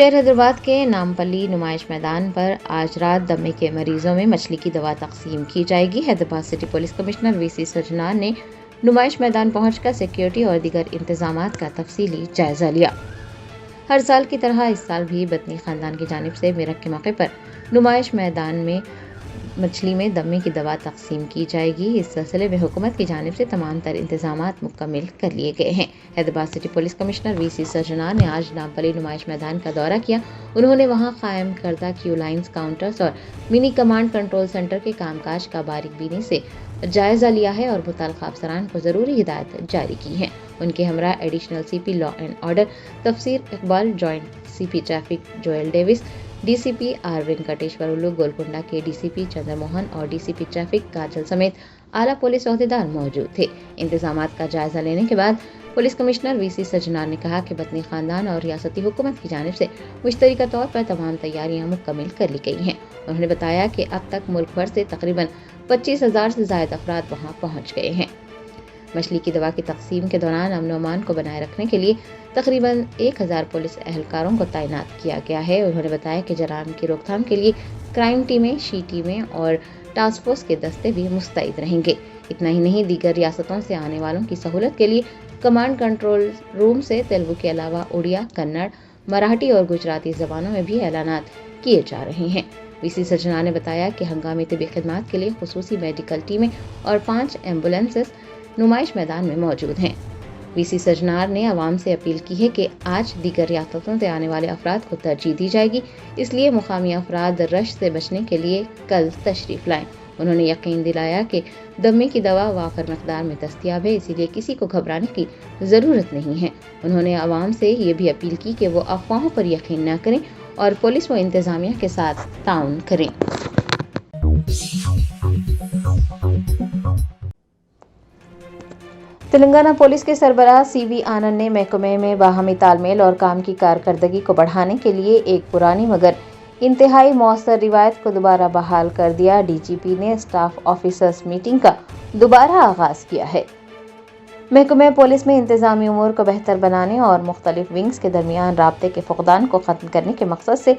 شہر حیدرآباد کے نامپلی نمائش میدان پر آج رات دمے کے مریضوں میں مچھلی کی دوا تقسیم کی جائے گی۔ Hyderabad city police commissioner V C. Sajjanar نے نمائش میدان پہنچ کر سیکیورٹی اور دیگر انتظامات کا تفصیلی جائزہ لیا۔ ہر سال کی طرح اس سال بھی بطنی خاندان کی جانب سے میرک کے موقع پر نمائش میدان میں مچھلی میں دمے کی دوا تقسیم کی جائے گی۔ اس سلسلے میں حکومت کی جانب سے تمام تر انتظامات مکمل کر لیے گئے ہیں۔ Hyderabad city police commissioner V C. Sajjanar نے آج نامپلی نمائش میدان کا دورہ کیا۔ انہوں نے وہاں قائم کردہ کیو لائنز، کاؤنٹرز اور منی کمانڈ کنٹرول سینٹر کے کام کاج کا باریک بینی سے جائزہ لیا ہے اور متعلقہ افسران کو ضروری ہدایت جاری کی ہیں۔ ان کے ہمراہ additional C P law and order Tafseer Iqbal, joint C P traffic Joel Davis, D C P R Venkateshwarlu, Golconda کے D C P Chandra Mohan اور ڈی سی پی ٹریفک کاجل سمیت اعلیٰ پولیس عہدیدار موجود تھے۔ انتظامات کا جائزہ لینے کے بعد پولیس کمشنر وی.سی. سجنان نے کہا کہ بطنی خاندان اور ریاستی حکومت کی جانب سے مشترکہ طور پر تمام تیاریاں مکمل کر لی گئی ہیں۔ انہوں نے بتایا کہ اب تک ملک بھر سے تقریباً 25,000 سے زائد افراد وہاں پہنچ گئے ہیں۔ مچھلی کی دوا کی تقسیم کے دوران امن و امان کو بنائے رکھنے کے لیے تقریباً 1,000 پولیس اہلکاروں کو تعینات کیا گیا ہے۔ انہوں نے بتایا کہ جرائم کی روک تھام کے لیے کرائم ٹیمیں، شی ٹیمیں اور ٹاسک فورس کے دستے بھی مستعد رہیں گے۔ اتنا ہی نہیں، دیگر ریاستوں سے آنے والوں کی سہولت کے لیے کمانڈ کنٹرول روم سے تیلگو کے علاوہ اڑیا، کنڑ، مراٹھی اور گجراتی زبانوں میں بھی اعلانات کیے جا رہے ہیں۔ وی.سی. سجنان نے بتایا کہ ہنگامی طبی خدمات کے لیے خصوصی میڈیکل ٹیمیں اور 5 ایمبولینسز نمائش میدان میں موجود ہیں۔ وی.سی. سجنان نے عوام سے اپیل کی ہے کہ آج دیگر ریاستوں سے آنے والے افراد کو ترجیح دی جائے گی، اس لیے مقامی افراد رش سے بچنے کے لیے کل تشریف لائیں۔ انہوں نے یقین دلایا کہ دمے کی دوا وافر مقدار میں دستیاب ہے، اسی لیے کسی کو گھبرانے کی ضرورت نہیں ہے۔ انہوں نے عوام سے یہ بھی اپیل کی کہ وہ افواہوں پر یقین نہ کریں اور پولیس و انتظامیہ کے ساتھ تعاون کریں۔ تلنگانہ پولیس کے سربراہ سی.وی. آنند نے محکمے میں باہمی تال میل اور کام کی کارکردگی کو بڑھانے کے لیے ایک پرانی مگر انتہائی مؤثر روایت کو دوبارہ بحال کر دیا۔ ڈی جی پی نے اسٹاف آفیسرز میٹنگ کا دوبارہ آغاز کیا ہے۔ محکمہ پولیس میں انتظامی امور کو بہتر بنانے اور مختلف ونگز کے درمیان رابطے کے فقدان کو ختم کرنے کے مقصد سے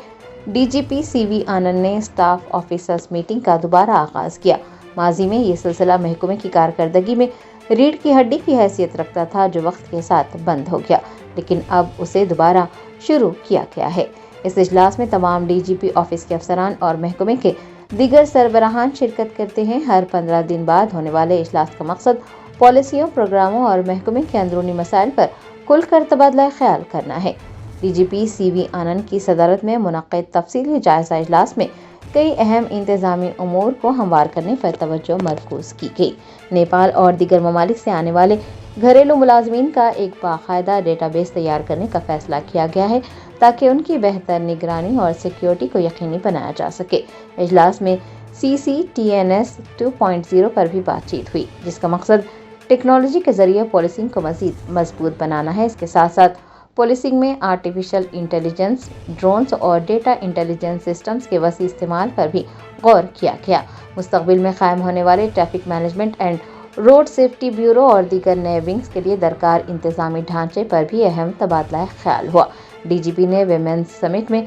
ڈی جی پی سی.وی. آنند نے اسٹاف آفیسرز میٹنگ کا دوبارہ آغاز کیا۔ ماضی میں یہ سلسلہ محکمے کی کارکردگی میں ریڑھ کی ہڈی کی حیثیت رکھتا تھا، جو وقت کے ساتھ بند ہو گیا، لیکن اب اسے دوبارہ شروع کیا گیا ہے۔ اس اجلاس میں تمام ڈی جی پی آفس کے افسران اور محکمے کے دیگر سربراہان شرکت کرتے ہیں۔ ہر 15 دن بعد ہونے والے اجلاس کا مقصد پالیسیوں، پروگراموں اور محکمے کے اندرونی مسائل پر کھل کر تبادلہ خیال کرنا ہے۔ ڈی جی پی سی.وی. آنند کی صدارت میں منعقد تفصیلی جائزہ اجلاس میں کئی اہم انتظامی امور کو ہموار کرنے پر توجہ مرکوز کی گئی۔ نیپال اور دیگر ممالک سے آنے والے گھریلو ملازمین کا ایک باقاعدہ ڈیٹا بیس تیار کرنے کا فیصلہ کیا گیا ہے تاکہ ان کی بہتر نگرانی اور سیکیورٹی کو یقینی بنایا جا سکے۔ اجلاس میں CCTNS 2.0 پر بھی بات چیت ہوئی، جس کا مقصد ٹیکنالوجی کے ذریعے پولیسنگ کو مزید مضبوط بنانا ہے۔ اس کے ساتھ ساتھ پولیسنگ میں آرٹیفیشل انٹیلیجنس، ڈرونز اور ڈیٹا انٹیلیجنس سسٹمز کے وسیع استعمال پر بھی غور کیا گیا۔ مستقبل میں قائم ہونے والے traffic management and road safety bureau اور دیگر نئے ونگز کے لیے درکار انتظامی ڈھانچے پر بھی اہم تبادلہ خیال ہوا۔ ڈی جی پی نے ویمنز سمٹ میں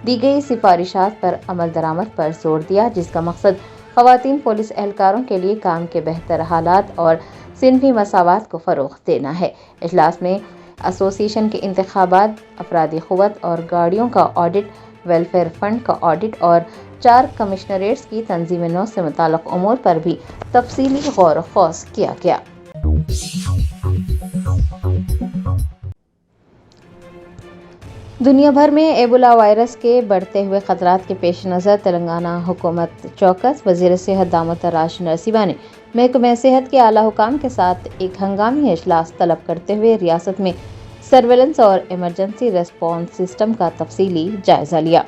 دی گئی سفارشات پر عمل درآمد پر زور دیا، جس کا مقصد خواتین پولیس اہلکاروں کے لیے کام کے بہتر حالات اور صنفی مساوات کو فروغ دینا ہے۔ اجلاس میں ایسوسی ایشن کے انتخابات، افرادی قوت اور گاڑیوں کا آڈٹ، ویلفیئر فنڈ کا آڈٹ اور 4 کمشنریٹس کی تنظیم نو سے متعلق امور پر بھی تفصیلی غور و خوض کیا گیا۔ دنیا بھر میں ایبولا وائرس کے بڑھتے ہوئے خطرات کے پیش نظر تلنگانہ حکومت چوکس۔ وزیر صحت دامودر راج نرسمہا نے محکمہ صحت کے اعلیٰ حکام کے ساتھ ایک ہنگامی اجلاس طلب کرتے ہوئے ریاست میں سرویلنس اور ایمرجنسی ریسپانس سسٹم کا تفصیلی جائزہ لیا۔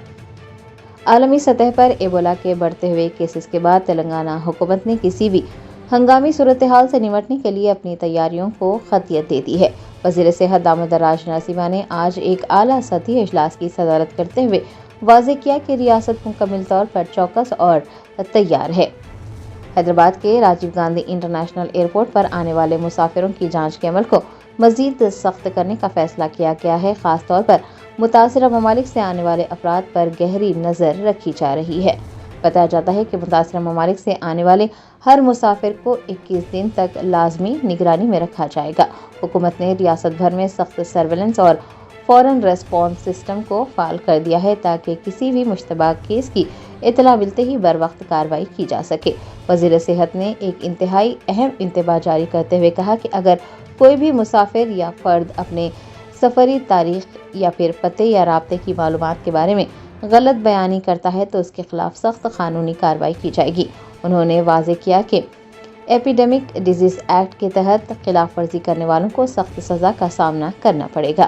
عالمی سطح پر ایبولا کے بڑھتے ہوئے کیسز کے بعد تلنگانہ حکومت نے کسی بھی ہنگامی صورتحال سے نمٹنے کے لیے اپنی تیاریوں کو قطعیت دے دی ہے۔ وزیر صحت دامودر راج نرسمہا نے آج ایک اعلیٰ سطحی اجلاس کی صدارت کرتے ہوئے واضح کیا کہ ریاست مکمل طور پر چوکس اور تیار ہے۔ حیدرآباد کے راجیو گاندھی انٹرنیشنل ایئرپورٹ پر آنے والے مسافروں کی جانچ کے عمل کو مزید سخت کرنے کا فیصلہ کیا گیا ہے۔ خاص طور پر متاثرہ ممالک سے آنے والے افراد پر گہری نظر رکھی جا رہی ہے۔ بتایا جاتا ہے کہ متاثرہ ممالک سے آنے والے ہر مسافر کو 21 دن تک لازمی نگرانی میں رکھا جائے گا۔ حکومت نے ریاست بھر میں سخت سرویلنس اور فوراً ریسپانس سسٹم کو فعال کر دیا ہے تاکہ کسی بھی مشتبہ کیس کی اطلاع ملتے ہی بروقت کارروائی کی جا سکے۔ وزیر صحت نے ایک انتہائی اہم انتباہ جاری کرتے ہوئے کہا کہ اگر کوئی بھی مسافر یا فرد اپنے سفری تاریخ یا پھر پتے یا رابطے کی معلومات کے بارے میں غلط بیانی کرتا ہے تو اس کے خلاف سخت قانونی کارروائی کی جائے گی۔ انہوں نے واضح کیا کہ ایپیڈیمک ڈیزیز ایکٹ کے تحت خلاف ورزی کرنے والوں کو سخت سزا کا سامنا کرنا پڑے گا۔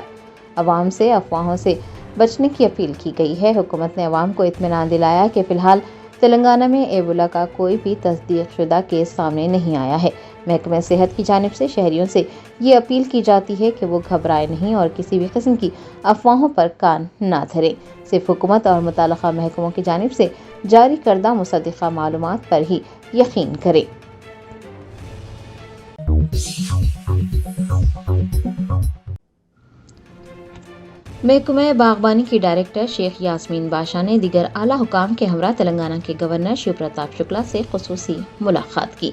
عوام سے افواہوں سے بچنے کی اپیل کی گئی ہے۔ حکومت نے عوام کو اطمینان دلایا کہ فی الحال تلنگانہ میں ایبولا کا کوئی بھی تصدیق شدہ کیس سامنے نہیں آیا ہے۔ محکمہ صحت کی جانب سے شہریوں سے یہ اپیل کی جاتی ہے کہ وہ گھبرائیں نہیں اور کسی بھی قسم کی افواہوں پر کان نہ دھریں، صرف حکومت اور متعلقہ محکموں کی جانب سے جاری کردہ مصدقہ معلومات پر ہی یقین کریں۔ محکمہ باغبانی کی ڈائریکٹر شیخ یاسمین باشا نے دیگر اعلیٰ حکام کے ہمراہ تلنگانہ کے گورنر شیو پرتاپ شکلا سے خصوصی ملاقات کی۔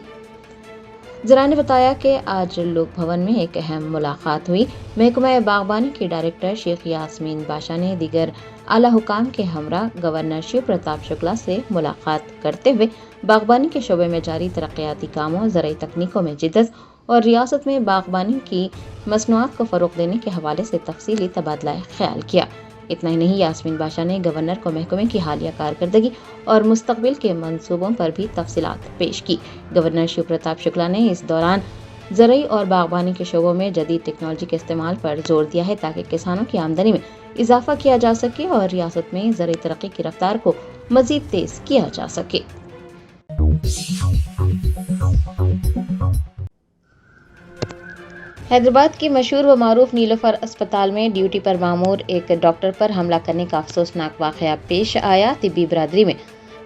ذرائع نے بتایا کہ آج لوک بھون میں ایک اہم ملاقات ہوئی۔ محکمہ باغبانی کی ڈائریکٹر شیخ یاسمین باشا نے دیگر اعلیٰ حکام کے ہمراہ گورنر شیو پرتاپ شکلا سے ملاقات کرتے ہوئے باغبانی کے شعبے میں جاری ترقیاتی کاموں، زرعی تکنیکوں میں جدت اور ریاست میں باغبانی کی مصنوعات کو فروغ دینے کے حوالے سے تفصیلی تبادلہ خیال کیا۔ اتنا ہی نہیں، یاسمین باشا نے گورنر کو محکمے کی حالیہ کارکردگی اور مستقبل کے منصوبوں پر بھی تفصیلات پیش کی۔ گورنر شیو پرتاپ شکلا نے اس دوران زرعی اور باغبانی کے شعبوں میں جدید ٹیکنالوجی کے استعمال پر زور دیا ہے تاکہ کسانوں کی آمدنی میں اضافہ کیا جا سکے اور ریاست میں زرعی ترقی کی رفتار کو مزید تیز کیا جا سکے۔ حیدرآباد کی مشہور و معروف نیلوفر اسپتال میں ڈیوٹی پر مامور ایک ڈاکٹر پر حملہ کرنے کا افسوسناک واقعہ پیش آیا۔ طبی برادری میں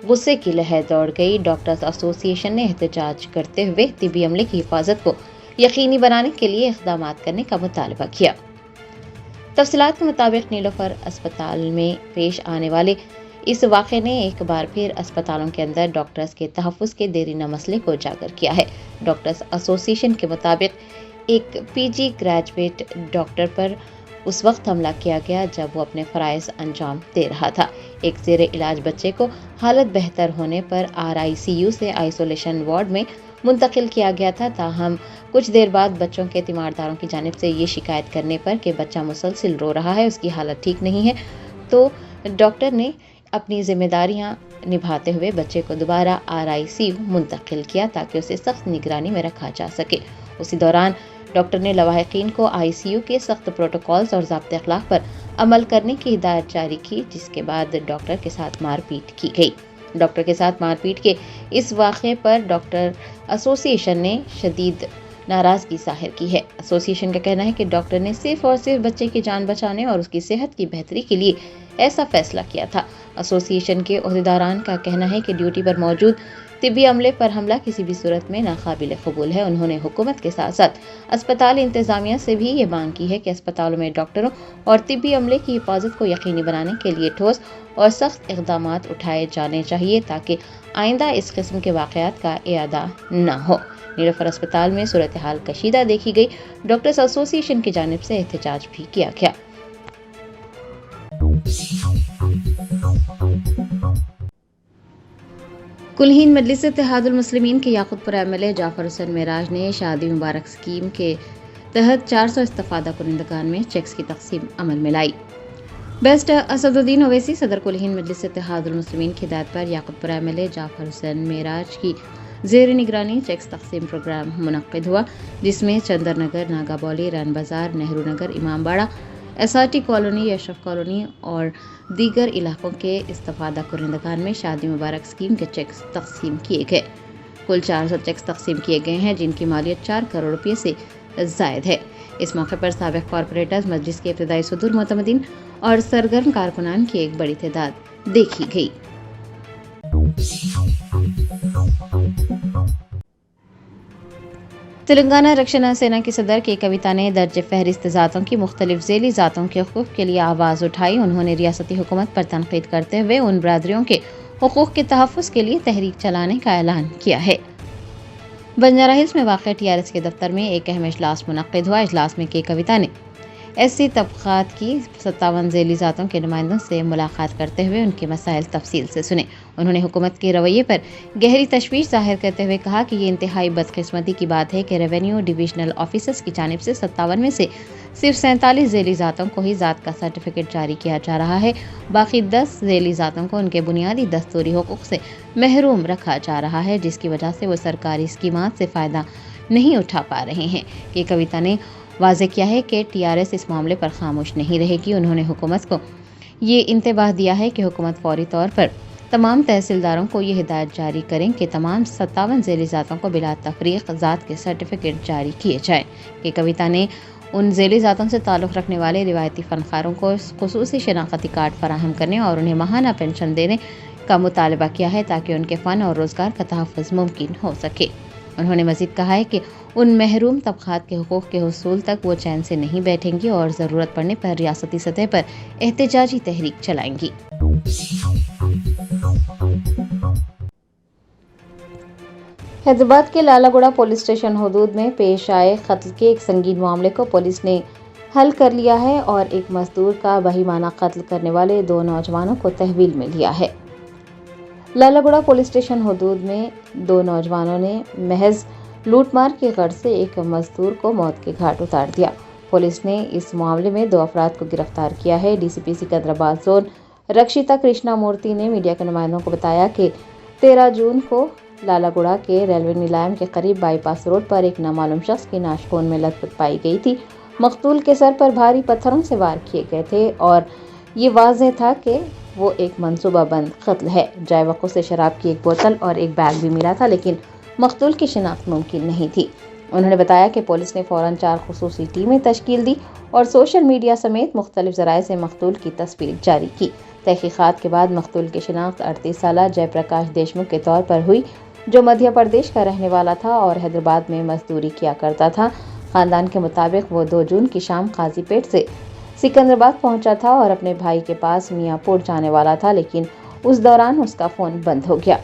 غصے کی لہر دوڑ گئی۔ ڈاکٹرز ایسوسی ایشن نے احتجاج کرتے ہوئے طبی عملے کی حفاظت کو یقینی بنانے کے لیے اقدامات کرنے کا مطالبہ کیا۔ تفصیلات کے مطابق نیلوفر اسپتال میں پیش آنے والے اس واقعے نے ایک بار پھر اسپتالوں کے اندر ڈاکٹرز کے تحفظ کے دیرینہ مسئلے کو اجاگر کیا ہے۔ ڈاکٹرز ایسوسی ایشن کے مطابق ایک پی جی گریجویٹ ڈاکٹر پر اس وقت حملہ کیا گیا جب وہ اپنے فرائض انجام دے رہا تھا۔ ایک زیر علاج بچے کو حالت بہتر ہونے پر RICU سے آئسولیشن وارڈ میں منتقل کیا گیا تھا، تاہم کچھ دیر بعد بچوں کے تیمارداروں کی جانب سے یہ شکایت کرنے پر کہ بچہ مسلسل رو رہا ہے، اس کی حالت ٹھیک نہیں ہے، تو ڈاکٹر نے اپنی ذمہ داریاں نبھاتے ہوئے بچے کو دوبارہ RICU منتقل کیا تاکہ اسے سخت نگرانی میں رکھا جا سکے۔ اسی دوران ڈاکٹر نے لواحقین کو ICU کے سخت پروٹوکولز اور ضابطۂ اخلاق پر عمل کرنے کی ہدایت جاری کی، جس کے بعد ڈاکٹر کے ساتھ مار پیٹ کی گئی۔ ڈاکٹر کے ساتھ مار پیٹ کے اس واقعے پر ڈاکٹر ایسوسی ایشن نے شدید ناراضگی ظاہر کی ہے۔ ایسوسی ایشن کا کہنا ہے کہ ڈاکٹر نے صرف اور صرف بچے کی جان بچانے اور اس کی صحت کی بہتری کے لیے ایسا فیصلہ کیا تھا۔ ایسوسی ایشن کے عہدیداران کا کہنا ہے کہ ڈیوٹی پر موجود طبی عملے پر حملہ کسی بھی صورت میں ناقابل قبول ہے۔ انہوں نے حکومت کے ساتھ ساتھ اسپتال انتظامیہ سے بھی یہ مانگ کی ہے کہ اسپتالوں میں ڈاکٹروں اور طبی عملے کی حفاظت کو یقینی بنانے کے لیے ٹھوس اور سخت اقدامات اٹھائے جانے چاہیے تاکہ آئندہ اس قسم کے واقعات کا اعادہ نہ ہو۔ نیلوفر اسپتال میں صورتحال کشیدہ دیکھی گئی۔ ڈاکٹرز ایسوسی ایشن کی جانب سے احتجاج بھی کیا گیا۔ کلہین مجلس اتحاد المسلمین کے یاقوت پورہ MLA جعفر حسین معراج نے شادی مبارک اسکیم کے تحت 400 استفادہ کنندگان میں چیکس کی تقسیم عمل میں لائی۔ بیسٹ اسد الدین اویسی صدر کلہین مجلس اتحاد المسلمین کی ہدایت پر یاقوت پورہ MLA جعفر حسین معراج کی زیر نگرانی چیکس تقسیم پروگرام منعقد ہوا، جس میں چندر نگر، ناگا بولی، رن بازار، نہرو نگر، امام باڑہ، SRT کالونی، اشرف کالونی اور دیگر علاقوں کے استفادہ کنندگان میں شادی مبارک اسکیم کے چیکس تقسیم کیے گئے۔ کل 400 چیکس تقسیم کیے گئے ہیں، جن کی مالیت 4 کروڑ روپے سے زائد ہے۔ اس موقع پر سابق کارپوریٹرز، مجلس کے ابتدائی صدور، معتمدین اور سرگرم کارکنان کی ایک بڑی تعداد دیکھی گئی۔ تلنگانہ رکشنا سینا کی صدر کے کویتا نے درج فہرست ذاتوں کی مختلف ذیلی ذاتوں کے حقوق کے لیے آواز اٹھائی. انہوں نے ریاستی حکومت پر تنقید کرتے ہوئے ان برادریوں کے حقوق کے تحفظ کے لیے تحریک چلانے کا اعلان کیا ہے. بنجارہ ہلز میں واقع TRS کے دفتر میں ایک اہم اجلاس منعقد ہوا. اجلاس میں کے کویتا نے SC طبقات کی 57 ذیلی ذاتوں کے نمائندوں سے ملاقات کرتے ہوئے ان کے مسائل تفصیل سے سنے. انہوں نے حکومت کے رویے پر گہری تشویش ظاہر کرتے ہوئے کہا کہ یہ انتہائی بدقسمتی کی بات ہے کہ ریونیو ڈویژنل آفیسرز کی جانب سے 57 میں سے صرف 47 ذیلی ذاتوں کو ہی ذات کا سرٹیفکیٹ جاری کیا جا رہا ہے. باقی 10 ذیلی ذاتوں کو ان کے بنیادی دستوری حقوق سے محروم رکھا جا رہا ہے، جس کی وجہ سے وہ سرکاری اسکیمات سے فائدہ نہیں اٹھا پا رہے ہیں. کہ کویتا نے واضح کیا ہے کہ TRS اس معاملے پر خاموش نہیں رہے گی. انہوں نے حکومت کو یہ انتباہ دیا ہے کہ حکومت فوری طور پر تمام تحصیلداروں کو یہ ہدایت جاری کریں کہ تمام 57 ذیلی ذاتوں کو بلا تفریق ذات کے سرٹیفکیٹ جاری کیے جائیں. کہ کویتا نے ان ذیلی ذاتوں سے تعلق رکھنے والے روایتی فنکاروں کو خصوصی شناختی کارڈ فراہم کرنے اور انہیں ماہانہ پینشن دینے کا مطالبہ کیا ہے تاکہ ان کے فن اور روزگار کا تحفظ ممکن ہو سکے. انہوں نے مزید کہا ہے کہ ان محروم طبقات کے حقوق کے حصول تک وہ چین سے نہیں بیٹھیں گی اور ضرورت پڑنے پر ریاستی سطح پر احتجاجی تحریک چلائیں گی. حیدرآباد کے لالا گوڑہ پولیس اسٹیشن حدود میں پیش آئے قتل کے ایک سنگین معاملے کو پولیس نے حل کر لیا ہے اور ایک مزدور کا بہیمانہ قتل کرنے والے 2 نوجوانوں کو تحویل میں لیا ہے. لالا گوڑہ پولیس اسٹیشن حدود میں 2 نوجوانوں نے محض لوٹ مار کی غرض سے ایک مزدور کو موت کے گھاٹ اتار دیا. پولیس نے اس معاملے میں 2 افراد کو گرفتار کیا ہے. DCP سکندرآباد زون رکشیتا کرشنا مورتی نے میڈیا کے نمائندوں کو بتایا کہ 13 جون کو لالا گوڑہ کے ریلوے نیلام کے قریب بائی پاس روڈ پر ایک نامعلوم شخص کی ناشخون میں لت پت پائی گئی تھی. مقتول کے سر پر بھاری پتھروں سے وار کیے گئے تھے اور یہ واضح تھا کہ وہ ایک منصوبہ بند قتل ہے. جائے وقوع سے شراب کی ایک بوتل اور ایک بیگ بھی ملا تھا، لیکن مقتول کی شناخت ممکن نہیں تھی. انہوں نے بتایا کہ پولیس نے فوراً 4 خصوصی ٹیمیں تشکیل دی اور سوشل میڈیا سمیت مختلف ذرائع سے مقتول کی تصویر جاری کی. تحقیقات کے بعد مقتول کی شناخت 38 سالہ جے پرکاش دیشمکھ کے طور پر ہوئی، جو مدھیہ پردیش کا رہنے والا تھا اور حیدرآباد میں مزدوری کیا کرتا تھا. خاندان کے مطابق وہ 2 جون کی شام قاضی پیٹ سے سکندرآباد پہنچا تھا اور اپنے بھائی کے پاس میاں پور جانے والا تھا، لیکن اس دوران اس کا فون بند ہو گیا.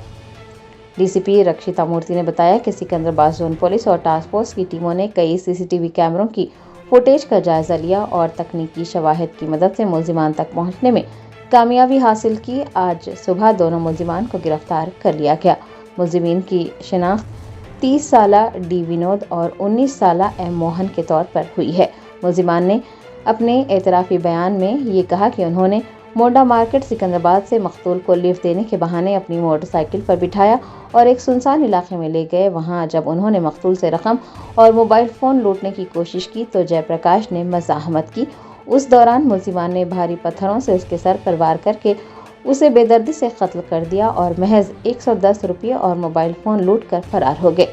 DCP رکشیتا مورتی نے بتایا کہ سکندرآباد زون پولیس اور ٹاسک فورس کی ٹیموں نے کئی CCTV کیمروں کی فوٹیج کا جائزہ لیا اور تکنیکی شواہد کی مدد سے ملزمان تک پہنچنے میں کامیابی حاصل کی. آج صبح دونوں ملزمان کو گرفتار کر لیا گیا. ملزمین کی شناخت 30 سالہ ڈی ونود اور 19 سالہ ایم موہن کے طور پر ہوئی ہے. ملزمان نے اپنے اعترافی بیان میں یہ کہا کہ انہوں نے مونڈا مارکیٹ سکندرآباد سے مقتول کو لفٹ دینے کے بہانے اپنی موٹر سائیکل پر بٹھایا اور ایک سنسان علاقے میں لے گئے. وہاں جب انہوں نے مقتول سے رقم اور موبائل فون لوٹنے کی کوشش کی تو جے پرکاش نے مزاحمت کی. اس دوران ملزمان نے بھاری پتھروں سے اس کے سر پر وار کر کے اسے بے دردی سے قتل کر دیا اور محض 110 روپے اور موبائل فون لوٹ کر فرار ہو گئے.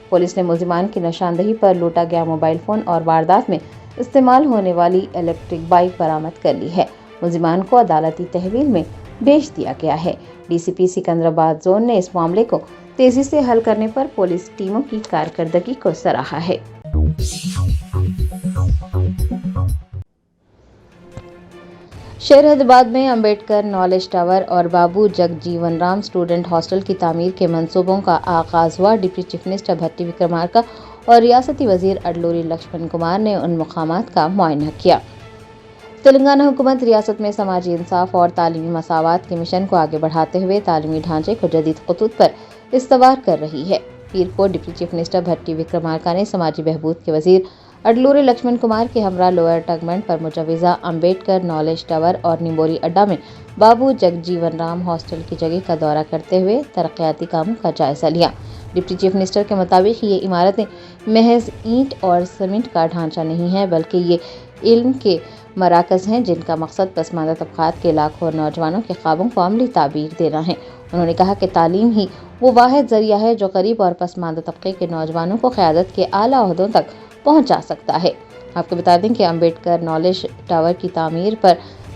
پولیس نے ملزمان کی نشاندہی پر لوٹا گیا موبائل فون اور واردات میں استعمال ہونے والی الیکٹرک بائک برآمد کر لی ہے. ملزمان کو عدالتی تحویل میں بھیج دیا گیا ہے. DCP سکندرآباد زون نے اس معاملے کو تیزی سے حل کرنے پر پولیس ٹیموں کی کارکردگی کو سراہا ہے. شہر حیدرآباد میں امبیڈکر نالج ٹاور اور بابو جگ جیون رام اسٹوڈنٹ ہاسٹل کی تعمیر کے منصوبوں کا آغاز ہوا. ڈپٹی چیف منسٹر بھٹی وکرمارکا اور ریاستی وزیر اڈلوری لکشمن کمار نے ان مقامات کا معائنہ کیا. تلنگانہ حکومت ریاست میں سماجی انصاف اور تعلیمی مساوات کے مشن کو آگے بڑھاتے ہوئے تعلیمی ڈھانچے کو جدید خطوط پر استوار کر رہی ہے. پیر کو ڈپٹی چیف منسٹر بھٹی وکرمارکا نے سماجی بہبود کے وزیر اڈلوری لکشمن کمار کے ہمراہ لوئر ٹگمنٹ پر مجوزہ امبیڈکر نالج ٹاور اور نمبولی اڈا میں بابو جگ جیون رام ہاسٹل کی جگہ کا دورہ کرتے ہوئے ترقیاتی کاموں کا جائزہ لیا. ڈپٹی چیف منسٹر کے مطابق یہ عمارتیں محض اینٹ اور سیمنٹ کا ڈھانچہ نہیں ہے بلکہ یہ علم کے مراکز ہیں جن کا مقصد پسماندہ طبقات کے لاکھوں نوجوانوں کے خوابوں کو عملی تعبیر دینا ہے. انہوں نے کہا کہ تعلیم ہی وہ واحد ذریعہ ہے جو غریب اور پسماندہ طبقے کے نوجوانوں کو قیادت کے اعلیٰ عہدوں تک پہنچا سکتا ہے. آپ کو بتا دیں کہ امبیڈکر نالج ٹاور کی تعمیر پر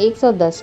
110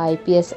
IPS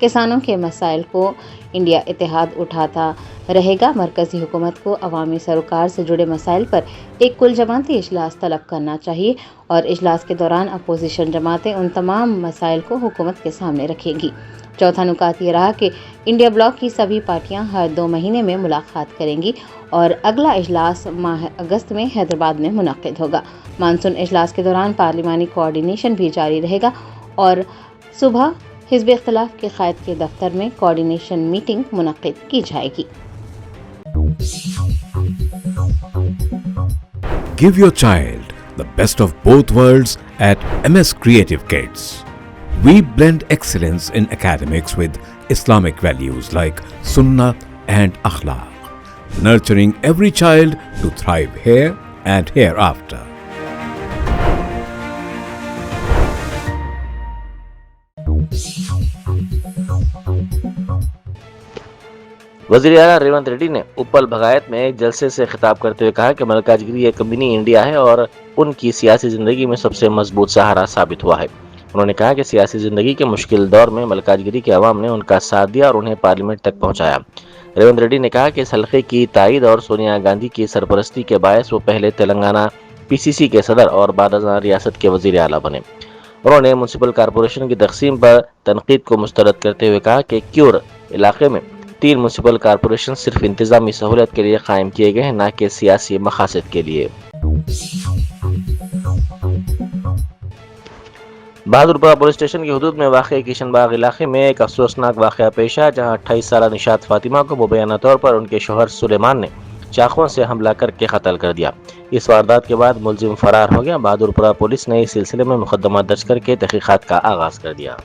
کسانوں کے مسائل کو انڈیا اتحاد اٹھاتا رہے گا۔ مرکزی حکومت کو عوامی سروکار سے جڑے مسائل پر ایک کل جماعتی اجلاس طلب کرنا چاہیے اور اجلاس کے دوران اپوزیشن جماعتیں ان تمام مسائل کو حکومت کے سامنے رکھیں گی۔ چوتھا نکات یہ رہا کہ انڈیا بلاک کی سبھی پارٹیاں ہر 2 مہینے میں ملاقات کریں گی اور اگلا اجلاس ماہ اگست میں حیدرآباد میں منعقد ہوگا۔ مانسون اجلاس کے دوران پارلیمانی کوآرڈینیشن بھی جاری رہے گا اور صبح حزب اختلاف کے قائد کے دفتر میں کوآرڈینیشن میٹنگ منعقد کی جائے گی۔ Give your child the best of both worlds at MS Creative Kids. We blend excellence in academics with Islamic values like Sunnah and Akhlaq, nurturing every child to thrive here and hereafter. وزیر اعلیٰ ریونت ریڈی نے اپل بھگایت میں ایک جلسے سے خطاب کرتے ہوئے کہا کہ ملکاجگیری ایک منی انڈیا ہے اور ان کی سیاسی زندگی میں سب سے مضبوط سہارا ثابت ہوا ہے۔ انہوں نے کہا کہ سیاسی زندگی کے مشکل دور میں ملکاجگیری کے عوام نے ان کا ساتھ دیا اور انہیں پارلیمنٹ تک پہنچایا۔ ریونت ریڈی نے کہا کہ اس حلقے کی تائید اور سونیا گاندھی کی سرپرستی کے باعث وہ پہلے تلنگانہ PCC کے صدر اور بعد ازاں ریاست کے وزیر اعلیٰ بنے۔ انہوں نے میونسپل کارپوریشن کی تقسیم پر تنقید کو مسترد کرتے ہوئے کہا کہ کیور علاقے میں 3 میونسپل کارپوریشن صرف انتظامی سہولت کے لیے قائم کیے گئے ہیں، نہ کہ سیاسی مقاصد کے لیے۔ بہادرپورہ پولیس اسٹیشن کی حدود میں واقع کشن باغ علاقے میں ایک افسوسناک واقعہ پیش آیا، جہاں 28 سالہ نشاط فاطمہ کو مبینہ طور پر ان کے شوہر سلیمان نے چاقوؤں سے حملہ کر کے قتل کر دیا۔ اس واردات کے بعد ملزم فرار ہو گیا۔ بہادرپورہ پولیس نے اس سلسلے میں مقدمہ درج کر کے تحقیقات کا آغاز کر دیا۔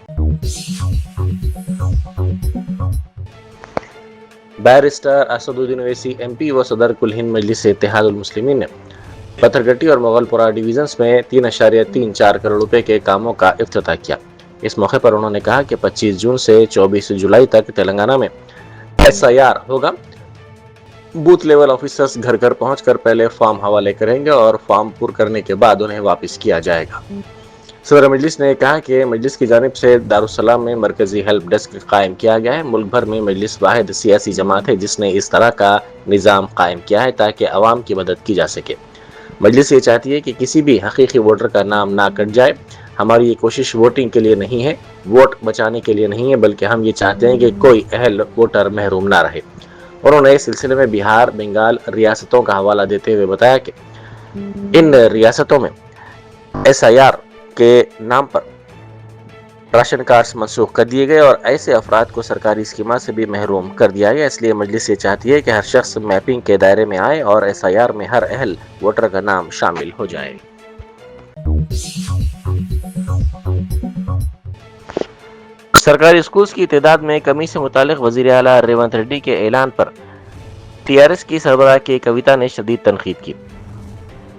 بیرسٹر اسدالدین اویسی MP و صدر کل ہند مجلس اتحاد المسلمین نے پتھر گٹی اور مغل پورہ ڈویژنز میں 3.34 کروڑ روپے کے کاموں کا افتتاح کیا۔ اس موقع پر انہوں نے کہا کہ 25 جون سے 24 جولائی تک تلنگانہ میں SIR ہوگا۔ بوتھ لیول آفیسرز گھر گھر پہنچ کر پہلے فارم حوالے کریں گے اور فارم پر کرنے کے بعد انہیں واپس کیا جائے گا۔ صدر مجلس نے کہا کہ مجلس کی جانب سے دارالسلام میں مرکزی ہیلپ ڈیسک قائم کیا گیا ہے۔ ملک بھر میں مجلس واحد سیاسی جماعت ہے جس نے اس طرح کا نظام قائم کیا ہے تاکہ عوام کی مدد کی جا سکے۔ مجلس یہ چاہتی ہے کہ کسی بھی حقیقی ووٹر کا نام نہ کٹ جائے۔ ہماری یہ کوشش ووٹنگ کے لیے نہیں ہے، ووٹ بچانے کے لیے نہیں ہے، بلکہ ہم یہ چاہتے ہیں کہ کوئی اہل ووٹر محروم نہ رہے۔ انہوں نے اس سلسلے میں بہار، بنگال ریاستوں کا حوالہ دیتے ہوئے بتایا کہ ان ریاستوں میں SIR کے نام پر راشن کارڈز منسوخ کر دیے گئے اور ایسے افراد کو سرکاری اسکیمات سے بھی محروم کر دیا گیا۔ اس لیے مجلس یہ چاہتی ہے کہ ہر شخص میپنگ کے دائرے میں آئے اور SIR میں ہر اہل ووٹر کا نام شامل ہو جائے۔ سرکاری اسکولز کی تعداد میں کمی سے متعلق وزیر اعلیٰ ریونت ریڈی کے اعلان پر TRS کی سربراہ کے کویتا نے شدید تنقید کی۔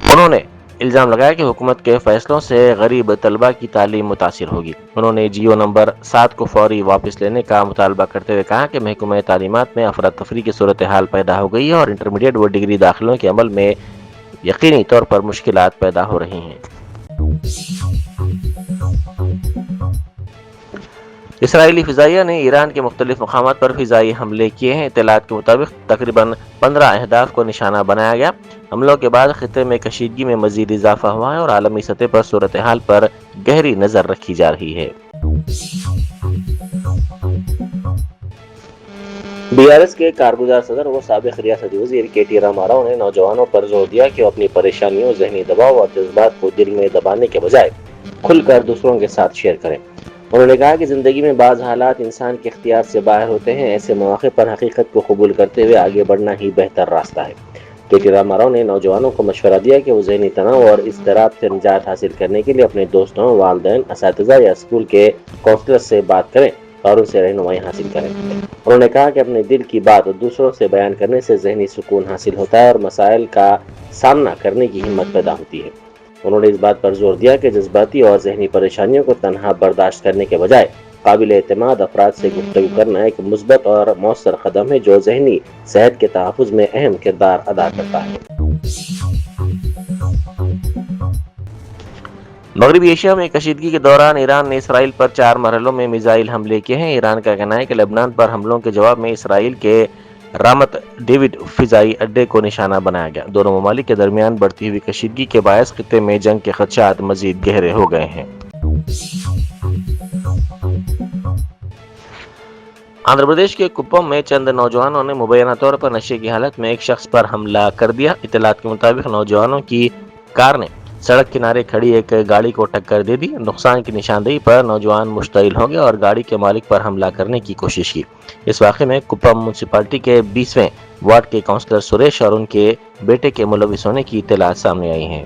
انہوں نے الزام لگایا کہ حکومت کے فیصلوں سے غریب طلبہ کی تعلیم متاثر ہوگی۔ انہوں نے GO نمبر 7 کو فوری واپس لینے کا مطالبہ کرتے ہوئے کہا کہ محکمہ تعلیمات میں افراتفری کی صورتحال پیدا ہو گئی ہے اور انٹرمیڈیٹ و ڈگری داخلوں کے عمل میں یقینی طور پر مشکلات پیدا ہو رہی ہیں۔ اسرائیلی فضائیہ نے ایران کے مختلف مقامات پر فضائی حملے کیے ہیں۔ اطلاعات کے مطابق تقریباً 15 اہداف کو نشانہ بنایا گیا۔ حملوں کے بعد خطے میں کشیدگی میں مزید اضافہ ہوا ہے اور عالمی سطح پر صورتحال پر گہری نظر رکھی جا رہی ہے۔ BRS کے کارگزار صدر و سابق ریاستی وزیر KT راما راؤ نے نوجوانوں پر زور دیا کہ وہ اپنی پریشانیوں، ذہنی دباؤ اور جذبات کو دل میں دبانے کے بجائے کھل کر دوسروں کے ساتھ شیئر کریں۔ انہوں نے کہا کہ زندگی میں بعض حالات انسان کے اختیار سے باہر ہوتے ہیں، ایسے مواقع پر حقیقت کو قبول کرتے ہوئے آگے بڑھنا ہی بہتر راستہ ہے۔ KT راما راؤ نے نوجوانوں کو مشورہ دیا کہ وہ ذہنی تناؤ اور اضطراب سے نجات حاصل کرنے کے لیے اپنے دوستوں، والدین، اساتذہ یا اسکول کے کونسلر سے بات کریں اور ان سے رہنمائی حاصل کریں۔ انہوں نے کہا کہ اپنے دل کی بات دوسروں سے بیان کرنے سے ذہنی سکون حاصل ہوتا ہے اور مسائل کا سامنا کرنے کی ہمت پیدا ہوتی ہے۔ انہوں نے اس بات پر زور دیا کہ جذباتی اور ذہنی پریشانیوں کو تنہا برداشت کرنے کے بجائے قابل اعتماد افراد سے گفتگو کرنا ایک مثبت اور مؤثر قدم ہے جو ذہنی صحت کے تحفظ میں اہم کردار ادا کرتا ہے۔ مغربی ایشیا میں کشیدگی کے دوران ایران نے اسرائیل پر 4 مرحلوں میں میزائل حملے کیے ہیں۔ ایران کا کہنا ہے کہ لبنان پر حملوں کے جواب میں اسرائیل کے رامت ڈیوڈ فضائی اڈے کو نشانہ بنایا گیا۔ دونوں ممالک کے درمیان بڑھتی ہوئی کشیدگی کے باعث خطے میں جنگ کے خدشات مزید گہرے ہو گئے ہیں۔ آندھرا پردیش کے کپم میں چند نوجوانوں نے مبینہ طور پر نشے کی حالت میں ایک شخص پر حملہ کر دیا۔ اطلاعات کے مطابق نوجوانوں کی کار نے سڑک کنارے کھڑی ایک گاڑی کو ٹکر دے دی۔ نقصان کی نشاندہی پر نوجوان مشتعل ہو گئے اور گاڑی کے مالک پر حملہ کرنے کی کوشش کی۔ اس واقعے میں کپم میونسپلٹی کے 20ویں وارڈ کے کونسلر سریش اور ان کے بیٹے کے ملوث ہونے کی اطلاعات سامنے آئی ہیں۔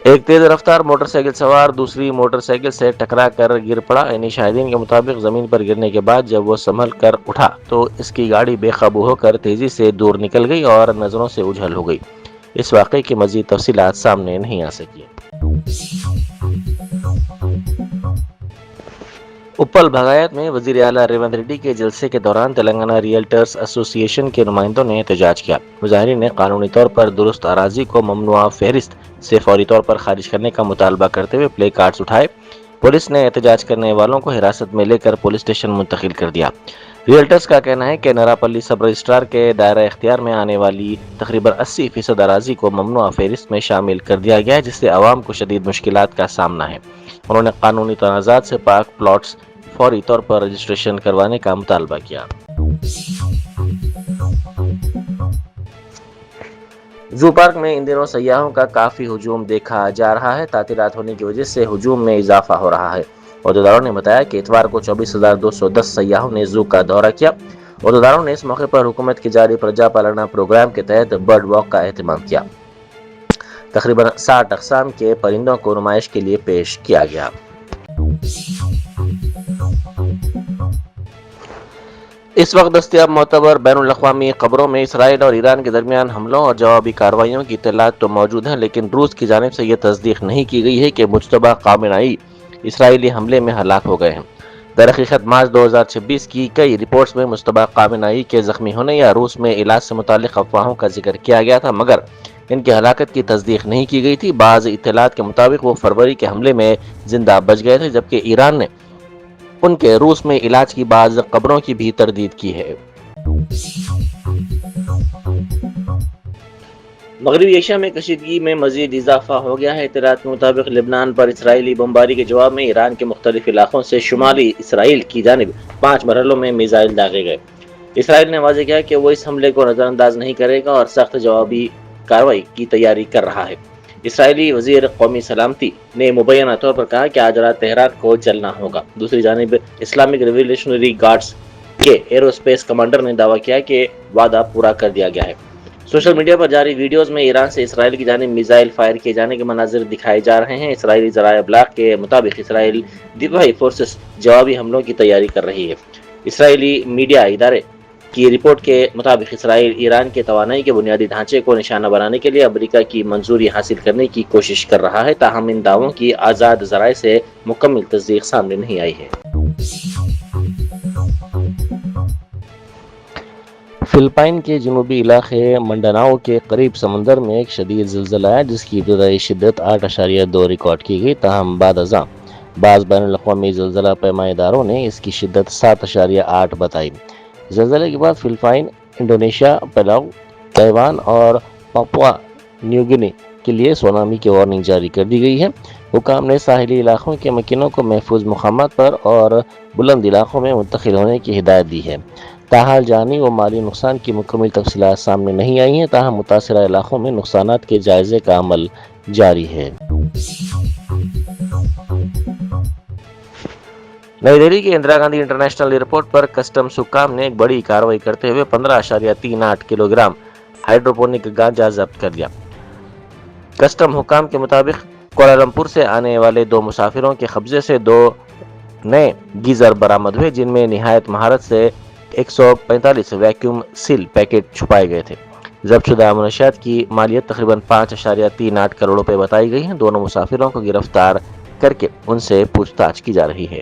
ایک تیز رفتار موٹر سائیکل سوار دوسری موٹر سائیکل سے ٹکرا کر گر پڑا۔ یعنی شاہدین کے مطابق زمین پر گرنے کے بعد جب وہ سنبھل کر اٹھا تو اس کی گاڑی بے قابو ہو کر تیزی سے دور نکل گئی اور نظروں سے اوجھل ہو گئی۔ اس واقعے کی مزید تفصیلات سامنے نہیں آ سکی۔ اپل بھگایت میں وزیر اعلیٰ ریونت ریڈی کے جلسے کے دوران تلنگانہ ریئلٹرز ایسوسی ایشن کے نمائندوں نے احتجاج کیا۔ مظاہرین نے قانونی طور پر درست اراضی کو ممنوعہ فہرست سے فوری طور پر خارج کرنے کا مطالبہ کرتے ہوئے پلے کارڈز اٹھائے۔ پولیس نے احتجاج کرنے والوں کو حراست میں لے کر پولیس اسٹیشن منتقل کر دیا۔ ریئلٹرز کا کہنا ہے کہ نراپلی سب رجسٹرار کے دائرہ اختیار میں آنے والی تقریباً 80% اراضی کو ممنوعہ فہرست میں شامل کر دیا گیا ہے، جس سے عوام کو شدید مشکلات کا سامنا ہے۔ انہوں نے قانونی تنازعات سے پاک پلاٹس فوری طور پر رجسٹریشن کروانے کا مطالبہ کیا۔ زو پارک میں ان دنوں سیاحوں کا کافی ہجوم دیکھا جا رہا ہے۔ تعطیلات ہونے کی وجہ سے ہجوم میں اضافہ ہو رہا ہے۔ عہدیداروں نے بتایا کہ اتوار کو 24,210 سیاحوں نے زو کا دورہ کیا۔ عہدیداروں نے اس موقع پر حکومت کے جاری پرجا پالنا پروگرام کے تحت برڈ واک کا اہتمام کیا۔ تقریباً 60 اقسام کے پرندوں کو نمائش کے لیے پیش کیا گیا۔ اس وقت دستیاب معتبر بین الاقوامی خبروں میں اسرائیل اور ایران کے درمیان حملوں اور جوابی کارروائیوں کی اطلاعات تو موجود ہیں، لیکن روس کی جانب سے یہ تصدیق نہیں کی گئی ہے کہ مجتبی خامنئی اسرائیلی حملے میں ہلاک ہو گئے ہیں۔ در حقیقت مارچ 2026 کی کئی رپورٹس میں مجتبی خامنئی کے زخمی ہونے یا روس میں علاج سے متعلق افواہوں کا ذکر کیا گیا تھا، مگر ان کی ہلاکت کی تصدیق نہیں کی گئی تھی۔ بعض اطلاعات کے مطابق وہ فروری کے حملے میں زندہ بچ گئے تھے، جبکہ ایران نے ان کے روس میں علاج کی بعض خبروں کی بھی تردید کی ہے۔ مغربی ایشیا میں کشیدگی میں مزید اضافہ ہو گیا ہے۔ اطلاعات کے مطابق لبنان پر اسرائیلی بمباری کے جواب میں ایران کے مختلف علاقوں سے شمالی اسرائیل کی جانب 5 مرحلوں میں میزائل داغے گئے۔ اسرائیل نے واضح کیا کہ وہ اس حملے کو نظر انداز نہیں کرے گا اور سخت جوابی کارروائی کی تیاری کر رہا ہے۔ اسرائیلی وزیر قومی سلامتی نے مبینہ طور پر کہا کہ آج رات تہران کو چلنا ہوگا۔ دوسری جانب اسلامک ریولیوشنری گارڈز کے ایروسپیس کمانڈر نے دعویٰ کیا کہ وعدہ پورا کر دیا گیا ہے۔ سوشل میڈیا پر جاری ویڈیوز میں ایران سے اسرائیل کی جانب میزائل فائر کیے جانے کے مناظر دکھائے جا رہے ہیں۔ اسرائیلی ذرائع ابلاغ کے مطابق اسرائیل دفاعی فورسز جوابی حملوں کی تیاری کر رہی ہے۔ اسرائیلی میڈیا ادارے کی رپورٹ کے مطابق اسرائیل ایران کے توانائی کے بنیادی ڈھانچے کو نشانہ بنانے کے لیے امریکہ کی منظوری حاصل کرنے کی کوشش کر رہا ہے، تاہم ان دعووں کی آزاد ذرائع سے مکمل تصدیق سامنے نہیں آئی ہے۔ فلپائن کے جنوبی علاقے منڈاناؤ کے قریب سمندر میں ایک شدید زلزلہ آیا، جس کی ابتدائی شدت 8.2 ریکارڈ کی گئی، تاہم بعد ازاں بعض بین الاقوامی زلزلہ پیمائش اداروں نے اس کی شدت 7.8 بتائی۔ زلزلے کے بعد فلپائن، انڈونیشیا، پلاؤ، تائیوان اور پاپوا نیو گنی کے لیے سونامی کی وارننگ جاری کر دی گئی ہے۔ حکام نے ساحلی علاقوں کے مکینوں کو محفوظ مقامات پر اور بلند علاقوں میں منتقل ہونے کی ہدایت دی ہے۔ تاحال جانی و مالی نقصان کی مکمل تفصیلات سامنے نہیں آئی ہیں، تاہم متاثرہ علاقوں میں نقصانات کے جائزے کا عمل جاری ہے۔ نئی دہلی کے اندرا گاندھی انٹرنیشنل ایئرپورٹ پر کسٹمز حکام نے ایک بڑی کارروائی کرتے ہوئے 15.38 کلو گرام ہائیڈروپونک گانجا ضبط کر لیا۔ کسٹم حکام کے مطابق کوالالمپور سے آنے والے 2 مسافروں کے قبضے سے 2 نئے گیزر برآمد ہوئے، جن میں نہایت مہارت سے 145 ویکیوم سیل پیکٹ چھپائے گئے تھے۔ ضبط شدہ منشیات کی مالیت تقریباً 5.38 کروڑ روپے بتائی گئی ہے۔ دونوں مسافروں کو گرفتار کر کے ان سے پوچھ تاچھ کی جا رہی ہے۔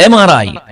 MRI,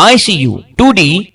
ICU, 2D